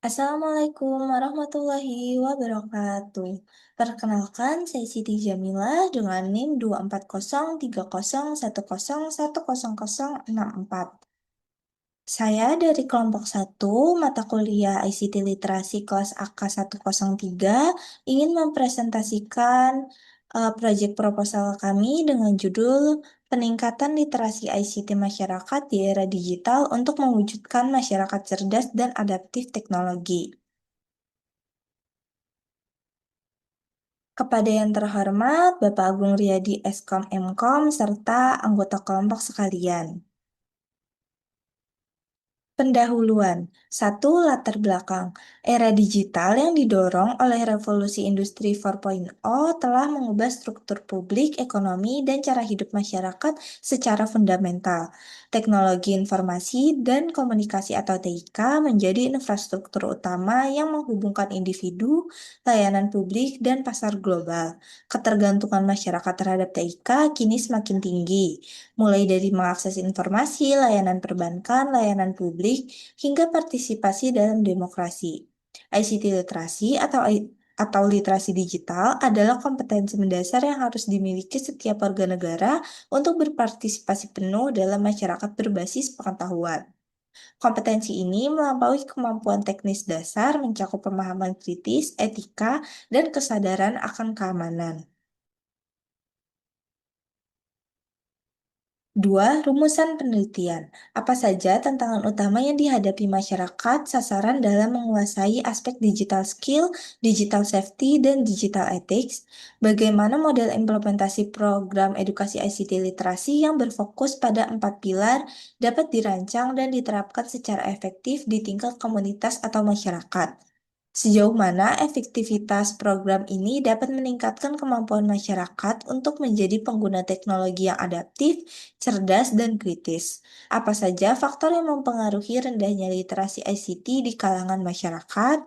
Assalamualaikum warahmatullahi wabarakatuh. Perkenalkan, saya Siti Jamilah dengan NIM 2403010101064. Saya dari kelompok satu mata kuliah ICT Literasi kelas AK103 ingin mempresentasikan proyek proposal kami dengan judul Peningkatan Literasi ICT Masyarakat di Era Digital untuk Mewujudkan Masyarakat Cerdas dan Adaptif Teknologi. Kepada yang terhormat Bapak Agung Riyadi Eskom Mkom serta anggota kelompok sekalian. Pendahuluan. Satu, latar belakang. Era digital yang didorong oleh revolusi industri 4.0 telah mengubah struktur publik, ekonomi, dan cara hidup masyarakat secara fundamental. Teknologi informasi dan komunikasi atau TIK menjadi infrastruktur utama yang menghubungkan individu, layanan publik, dan pasar global. Ketergantungan masyarakat terhadap TIK kini semakin tinggi, mulai dari mengakses informasi, layanan perbankan, layanan publik, hingga partisipasi dalam demokrasi. ICT literasi atau literasi digital adalah kompetensi mendasar yang harus dimiliki setiap warga negara untuk berpartisipasi penuh dalam masyarakat berbasis pengetahuan. Kompetensi ini melampaui kemampuan teknis dasar, mencakup pemahaman kritis, etika, dan kesadaran akan keamanan. Dua, rumusan penelitian. Apa saja tantangan utama yang dihadapi masyarakat sasaran dalam menguasai aspek digital skill, digital safety, dan digital ethics? Bagaimana model implementasi program edukasi ICT literasi yang berfokus pada 4 pilar dapat dirancang dan diterapkan secara efektif di tingkat komunitas atau masyarakat? Sejauh mana efektivitas program ini dapat meningkatkan kemampuan masyarakat untuk menjadi pengguna teknologi yang adaptif, cerdas, dan kritis? Apa saja faktor yang mempengaruhi rendahnya literasi ICT di kalangan masyarakat?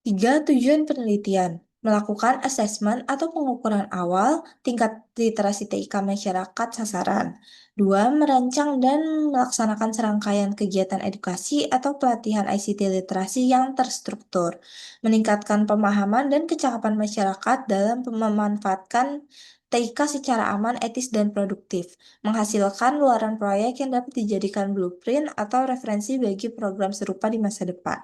Tiga, tujuan penelitian. Melakukan asesmen atau pengukuran awal tingkat literasi TIK masyarakat sasaran. Dua, merancang dan melaksanakan serangkaian kegiatan edukasi atau pelatihan ICT literasi yang terstruktur. Meningkatkan pemahaman dan kecakapan masyarakat dalam memanfaatkan TIK secara aman, etis, dan produktif. Menghasilkan luaran proyek yang dapat dijadikan blueprint atau referensi bagi program serupa di masa depan.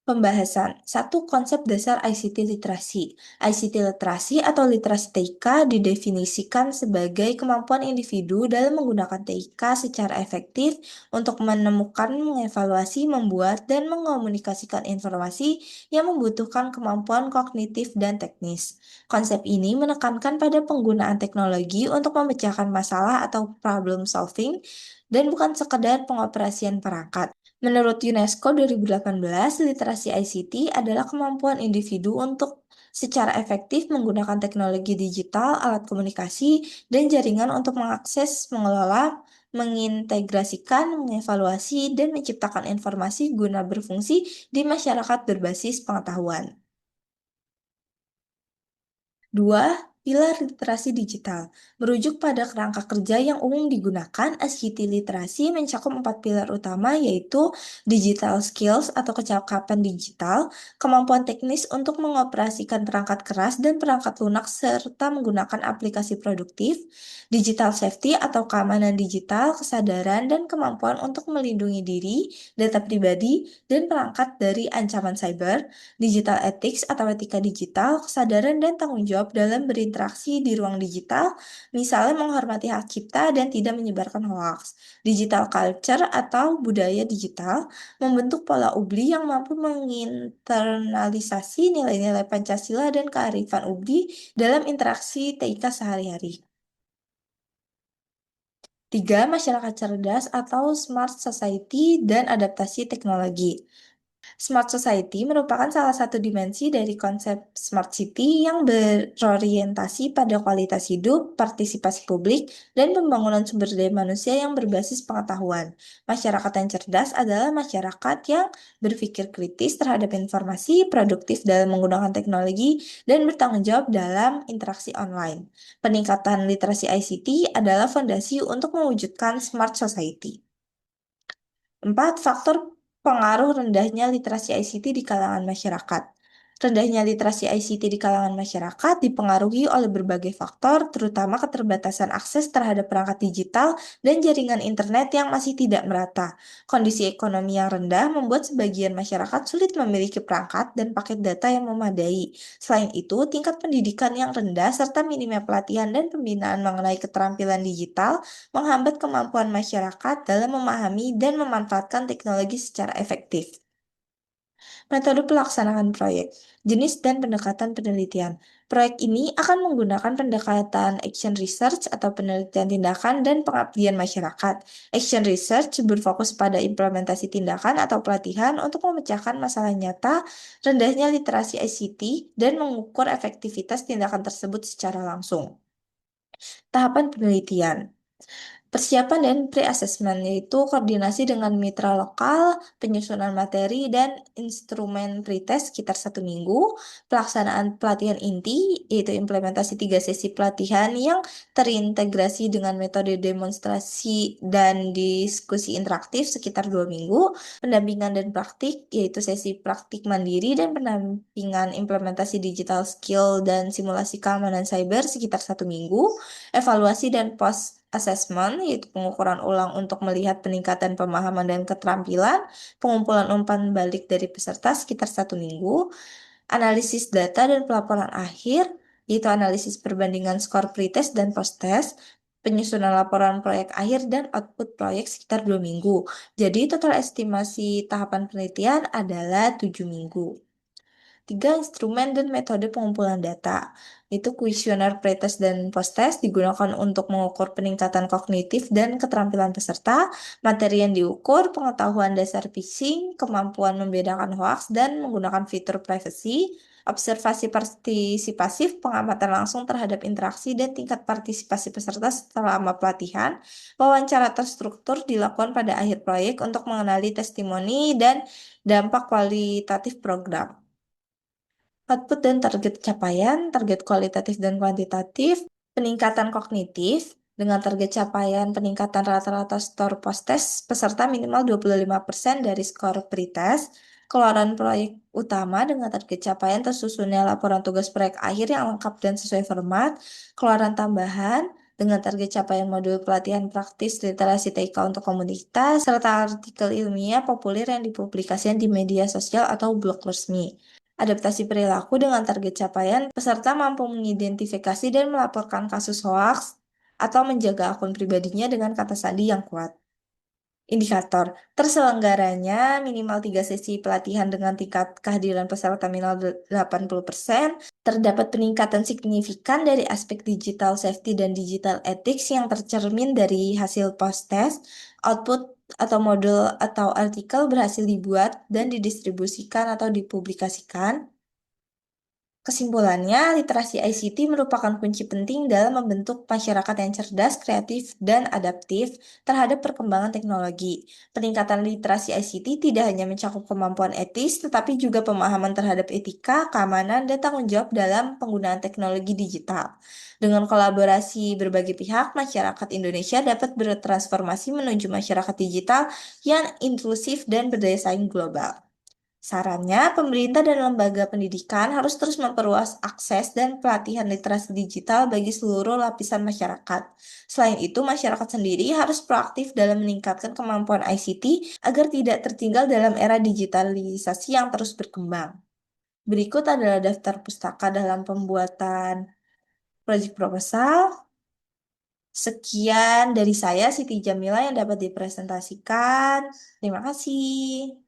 Pembahasan. Satu, konsep dasar ICT literasi. ICT literasi atau literasi TIK didefinisikan sebagai kemampuan individu dalam menggunakan TIK secara efektif untuk menemukan, mengevaluasi, membuat, dan mengomunikasikan informasi yang membutuhkan kemampuan kognitif dan teknis. Konsep ini menekankan pada penggunaan teknologi untuk memecahkan masalah atau problem solving dan bukan sekedar pengoperasian perangkat. Menurut UNESCO 2018, literasi ICT adalah kemampuan individu untuk secara efektif menggunakan teknologi digital, alat komunikasi, dan jaringan untuk mengakses, mengelola, mengintegrasikan, mengevaluasi, dan menciptakan informasi guna berfungsi di masyarakat berbasis pengetahuan. Dua, pilar literasi digital. Merujuk pada kerangka kerja yang umum digunakan, SKT literasi mencakup 4 pilar utama yaitu digital skills atau kecakapan digital, kemampuan teknis untuk mengoperasikan perangkat keras dan perangkat lunak serta menggunakan aplikasi produktif, digital safety atau keamanan digital, kesadaran dan kemampuan untuk melindungi diri, data pribadi, dan perangkat dari ancaman cyber, digital ethics atau etika digital, kesadaran dan tanggung jawab dalam berinteraksi di ruang digital, misalnya menghormati hak cipta dan tidak menyebarkan hoaks. Digital culture atau budaya digital membentuk pola UBLI yang mampu menginternalisasi nilai-nilai Pancasila dan kearifan UBLI dalam interaksi TIK sehari-hari. Tiga, masyarakat cerdas atau smart society dan adaptasi teknologi. Smart Society merupakan salah satu dimensi dari konsep Smart City yang berorientasi pada kualitas hidup, partisipasi publik, dan pembangunan sumber daya manusia yang berbasis pengetahuan. Masyarakat yang cerdas adalah masyarakat yang berpikir kritis terhadap informasi, produktif dalam menggunakan teknologi, dan bertanggung jawab dalam interaksi online. Peningkatan literasi ICT adalah fondasi untuk mewujudkan Smart Society. 4. Faktor pengaruh rendahnya literasi ICT di kalangan masyarakat. Rendahnya literasi ICT di kalangan masyarakat dipengaruhi oleh berbagai faktor, terutama keterbatasan akses terhadap perangkat digital dan jaringan internet yang masih tidak merata. Kondisi ekonomi yang rendah membuat sebagian masyarakat sulit memiliki perangkat dan paket data yang memadai. Selain itu, tingkat pendidikan yang rendah serta minimnya pelatihan dan pembinaan mengenai keterampilan digital menghambat kemampuan masyarakat dalam memahami dan memanfaatkan teknologi secara efektif. Metode pelaksanaan proyek, jenis dan pendekatan penelitian. Proyek ini akan menggunakan pendekatan action research atau penelitian tindakan dan pengabdian masyarakat. Action research berfokus pada implementasi tindakan atau pelatihan untuk memecahkan masalah nyata, rendahnya literasi ICT, dan mengukur efektivitas tindakan tersebut secara langsung. Tahapan penelitian. Persiapan dan pre-assessment yaitu koordinasi dengan mitra lokal, penyusunan materi, dan instrumen pretest sekitar 1 minggu. Pelaksanaan pelatihan inti yaitu implementasi 3 sesi pelatihan yang terintegrasi dengan metode demonstrasi dan diskusi interaktif sekitar 2 minggu. Pendampingan dan praktik yaitu sesi praktik mandiri dan pendampingan implementasi digital skill dan simulasi keamanan cyber sekitar 1 minggu. Evaluasi dan post assessment, yaitu pengukuran ulang untuk melihat peningkatan pemahaman dan keterampilan, pengumpulan umpan balik dari peserta sekitar 1 minggu, analisis data dan pelaporan akhir, yaitu analisis perbandingan skor pretest dan post-test, penyusunan laporan proyek akhir dan output proyek sekitar 2 minggu. Jadi total estimasi tahapan penelitian adalah 7 minggu. 3. Instrumen dan metode pengumpulan data. Itu kuesioner pretest dan post-test digunakan untuk mengukur peningkatan kognitif dan keterampilan peserta, materi yang diukur, pengetahuan dasar phishing, kemampuan membedakan hoaks, dan menggunakan fitur privacy, observasi partisipasif, pengamatan langsung terhadap interaksi dan tingkat partisipasi peserta selama pelatihan, wawancara terstruktur dilakukan pada akhir proyek untuk mengenali testimoni dan dampak kualitatif program. Output dan target capaian, target kualitatif dan kuantitatif, peningkatan kognitif, dengan target capaian peningkatan rata-rata skor post-test peserta minimal 25% dari skor pretest, keluaran proyek utama dengan target capaian tersusunnya laporan tugas proyek akhir yang lengkap dan sesuai format, keluaran tambahan, dengan target capaian modul pelatihan praktis literasi TK untuk komunitas, serta artikel ilmiah populer yang dipublikasikan di media sosial atau blog resmi. Adaptasi perilaku dengan target capaian, peserta mampu mengidentifikasi dan melaporkan kasus hoaks atau menjaga akun pribadinya dengan kata sandi yang kuat. Indikator, terselenggaranya minimal 3 sesi pelatihan dengan tingkat kehadiran peserta minimal 80%, terdapat peningkatan signifikan dari aspek digital safety dan digital ethics yang tercermin dari hasil post-test, output atau modul atau artikel berhasil dibuat dan didistribusikan atau dipublikasikan. Kesimpulannya, literasi ICT merupakan kunci penting dalam membentuk masyarakat yang cerdas, kreatif, dan adaptif terhadap perkembangan teknologi. Peningkatan literasi ICT tidak hanya mencakup kemampuan etis, tetapi juga pemahaman terhadap etika, keamanan, dan tanggung jawab dalam penggunaan teknologi digital. Dengan kolaborasi berbagai pihak, masyarakat Indonesia dapat bertransformasi menuju masyarakat digital yang inklusif dan berdaya saing global. Sarannya, pemerintah dan lembaga pendidikan harus terus memperluas akses dan pelatihan literasi digital bagi seluruh lapisan masyarakat. Selain itu, masyarakat sendiri harus proaktif dalam meningkatkan kemampuan ICT agar tidak tertinggal dalam era digitalisasi yang terus berkembang. Berikut adalah daftar pustaka dalam pembuatan proyek proposal. Sekian dari saya, Siti Jamila, yang dapat dipresentasikan. Terima kasih.